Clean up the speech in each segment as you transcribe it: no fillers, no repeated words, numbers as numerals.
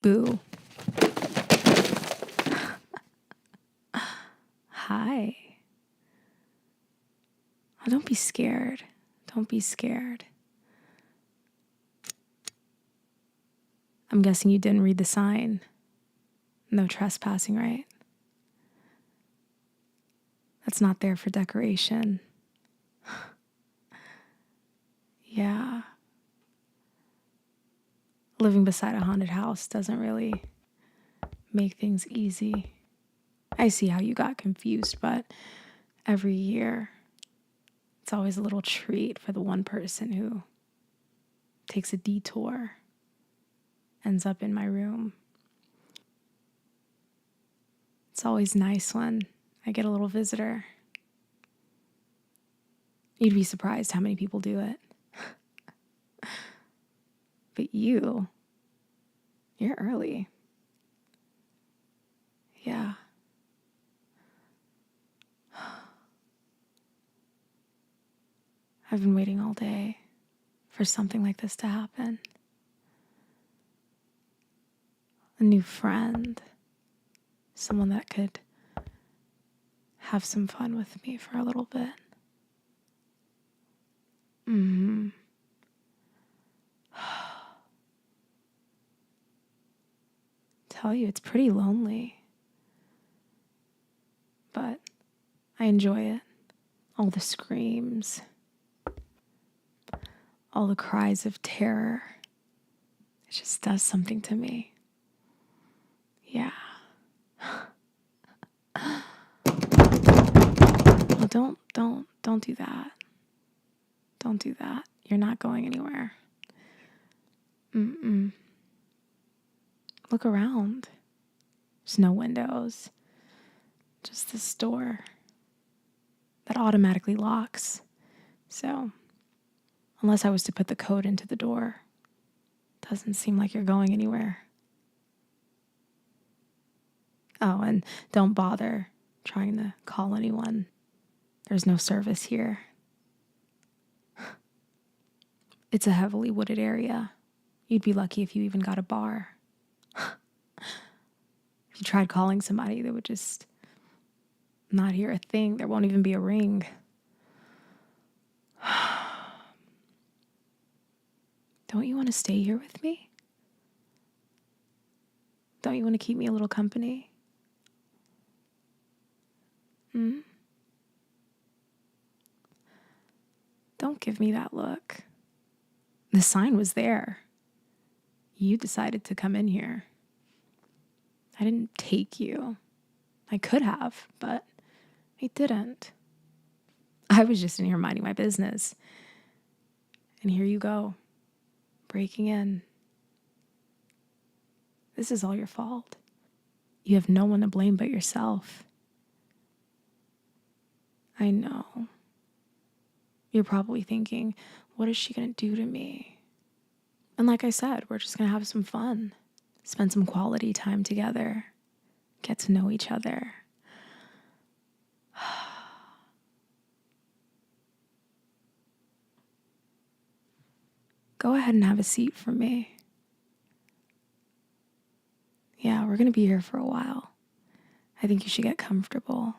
Boo. Hi. Oh, don't be scared. Don't be scared. I'm guessing you didn't read the sign. No trespassing, right? That's not there for decoration. Yeah. Living beside a haunted house doesn't really make things easy. I see how you got confused, but every year it's always a little treat for the one person who takes a detour, ends up in my room. It's always nice when I get a little visitor. You'd be surprised how many people do it. But you're early. Yeah. I've been waiting all day for something like this to happen. A new friend. Someone that could have some fun with me for a little bit. Tell you, it's pretty lonely. But I enjoy it. All the screams. All the cries of terror. It just does something to me. Yeah. Well, don't do that. Don't do that. You're not going anywhere. Look around. There's no windows. Just this door that automatically locks. So, unless I was to put the code into the door, doesn't seem like you're going anywhere. Oh, and don't bother trying to call anyone. There's no service here. It's a heavily wooded area. You'd be lucky if you even got a bar. If you tried calling somebody, they would just not hear a thing. There won't even be a ring. Don't you want to stay here with me? Don't you want to keep me a little company? Don't give me that look. The sign was there. You decided to come in here. I didn't take you. I could have, but I didn't. I was just in here minding my business. And here you go, breaking in. This is all your fault. You have no one to blame but yourself. I know. You're probably thinking, what is she going to do to me? And like I said, we're just going to have some fun. Spend some quality time together. Get to know each other. Go ahead and have a seat for me. Yeah, we're going to be here for a while. I think you should get comfortable.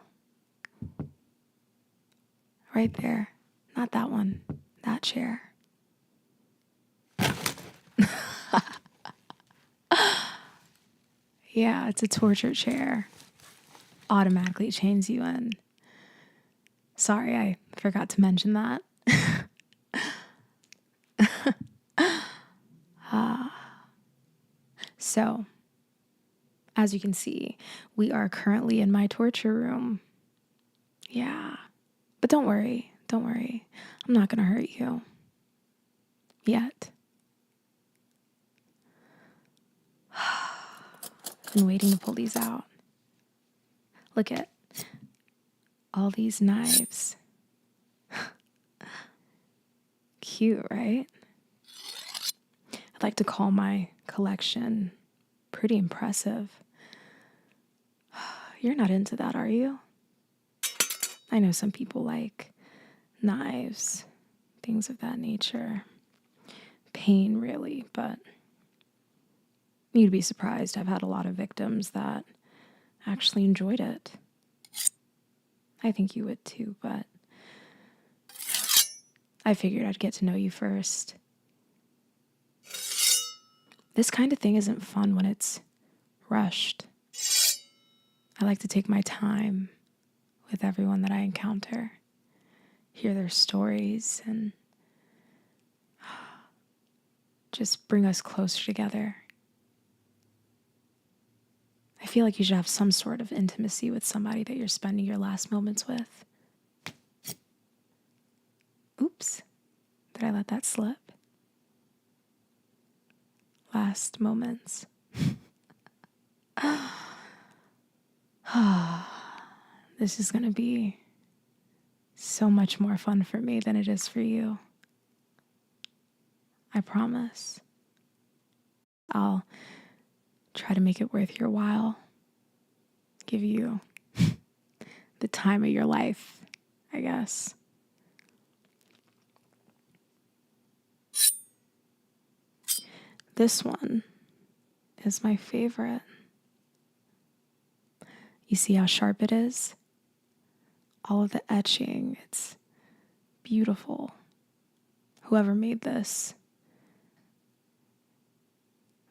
Right there. Not that one. That chair. Yeah, it's a torture chair. Automatically chains you in. Sorry, I forgot to mention that. So, as you can see, we are currently in my torture room. Yeah, but don't worry. I'm not going to hurt you. Yet. I've been waiting to pull these out. Look at all these knives. Cute, right? I'd like to call my collection pretty impressive. You're not into that, are you? I know some people like knives, things of that nature. Pain, really, but You'd be surprised. I've had a lot of victims that actually enjoyed it. I think you would too, but I figured I'd get to know you first. This kind of thing isn't fun when it's rushed. I like to take my time with everyone that I encounter, hear their stories, and just bring us closer together. I feel like you should have some sort of intimacy with somebody that you're spending your last moments with. Oops, did I let that slip? Last moments. This is going to be so much more fun for me than it is for you. I promise. I'll try to make it worth your while. Give you the time of your life, I guess. This one is my favorite. You see how sharp it is? All of the etching, it's beautiful. Whoever made this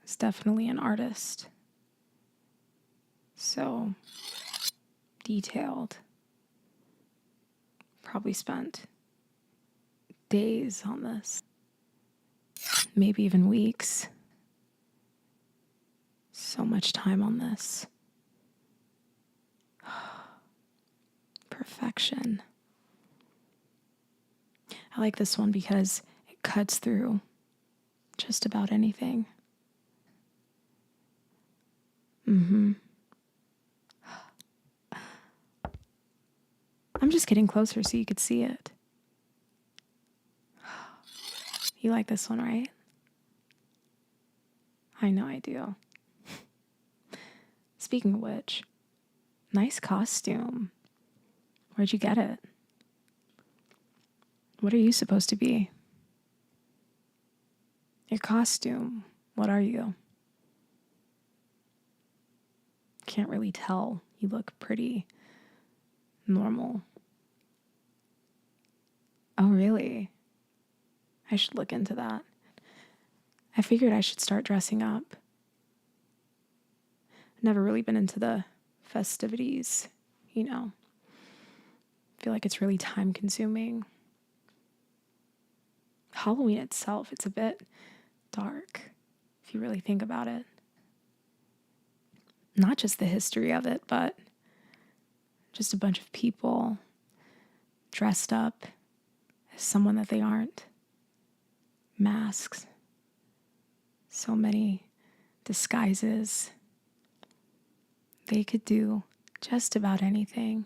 is definitely an artist. So detailed. Probably spent days on this, maybe even weeks. So much time on this. Perfection. I like this one because it cuts through just about anything. I'm just getting closer so you could see it. You like this one, right? I know I do. Speaking of which, nice costume. Where'd you get it? What are you supposed to be? Your costume, what are you? Can't really tell. You look pretty normal. Oh, really? I should look into that. I figured I should start dressing up. Never really been into the festivities, you know. Feel like it's really time consuming. Halloween itself, it's a bit dark, if you really think about it. Not just the history of it, but just a bunch of people dressed up as someone that they aren't. Masks. So many disguises. They could do just about anything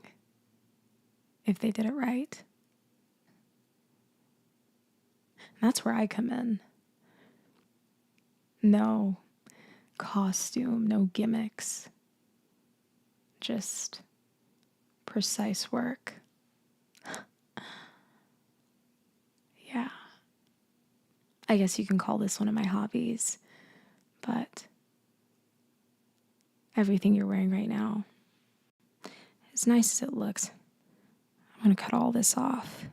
if they did it right. And that's where I come in. No costume, no gimmicks. Just precise work. Yeah. I guess you can call this one of my hobbies, but everything you're wearing right now, as nice as it looks, I'm going to cut all this off.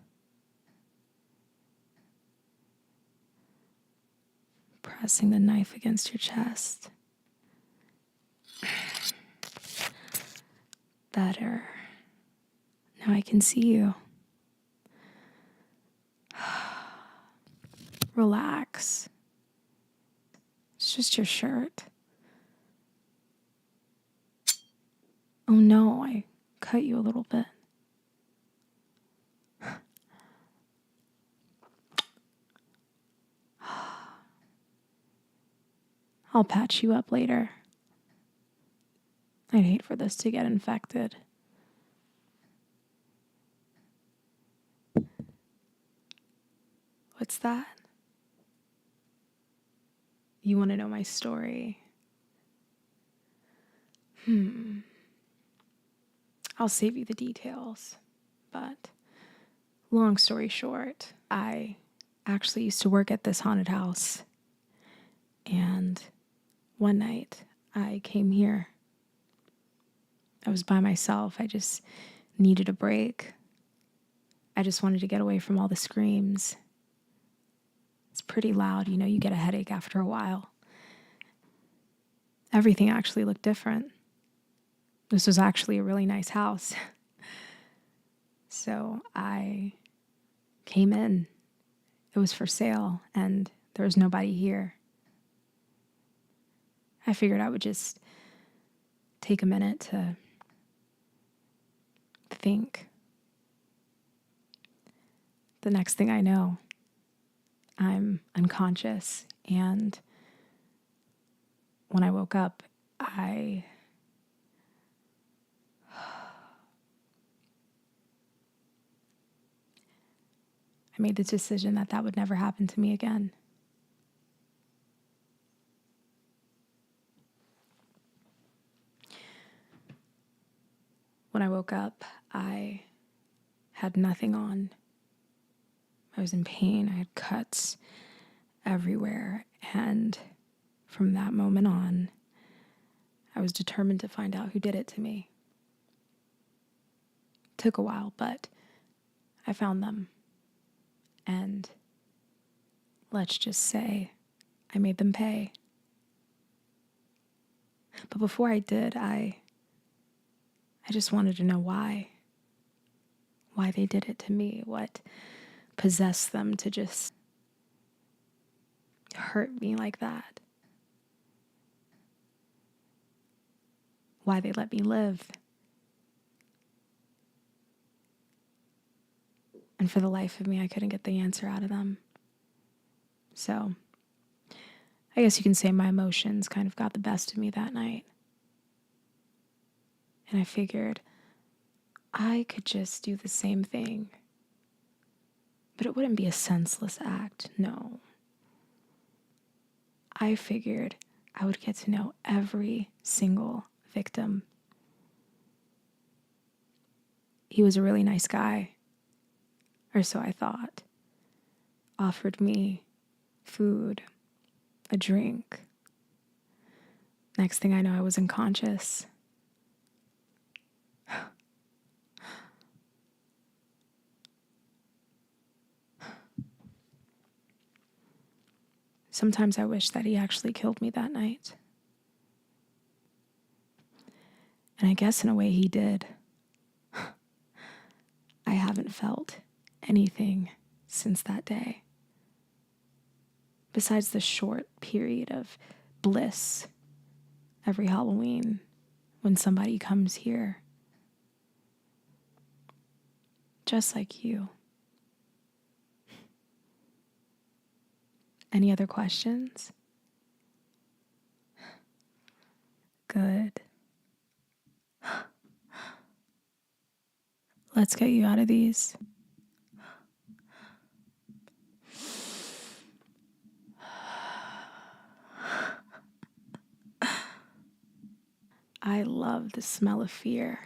Pressing the knife against your chest. Better. Now I can see you. Relax. It's just your shirt. Oh no, I cut you a little bit. I'll patch you up later. I'd hate for this to get infected. What's that? You want to know my story? I'll save you the details, but long story short, I actually used to work at this haunted house, and One night I came here. I was by myself. I just needed a break. I just wanted to get away from all the screams. It's pretty loud, you get a headache after a while. Everything actually looked different. This was actually a really nice house. So I came in. It was for sale, and there was nobody here. I figured I would just take a minute to think. The next thing I know, I'm unconscious, and when I woke up, I made the decision that would never happen to me again. When I woke up, I had nothing on. I was in pain. I had cuts everywhere. And from that moment on, I was determined to find out who did it to me. It took a while, but I found them. And let's just say I made them pay. But before I did, I just wanted to know why they did it to me, what possessed them to just hurt me like that, why they let me live. And for the life of me, I couldn't get the answer out of them. So I guess you can say my emotions kind of got the best of me that night. And I figured I could just do the same thing. But it wouldn't be a senseless act, no. I figured I would get to know every single victim. He was a really nice guy, or so I thought. Offered me food, a drink. Next thing I know, I was unconscious. Sometimes I wish that he actually killed me that night. And I guess in a way he did. I haven't felt anything since that day. Besides the short period of bliss every Halloween when somebody comes here. Just like you. Any other questions? Good. Let's get you out of these. I love the smell of fear.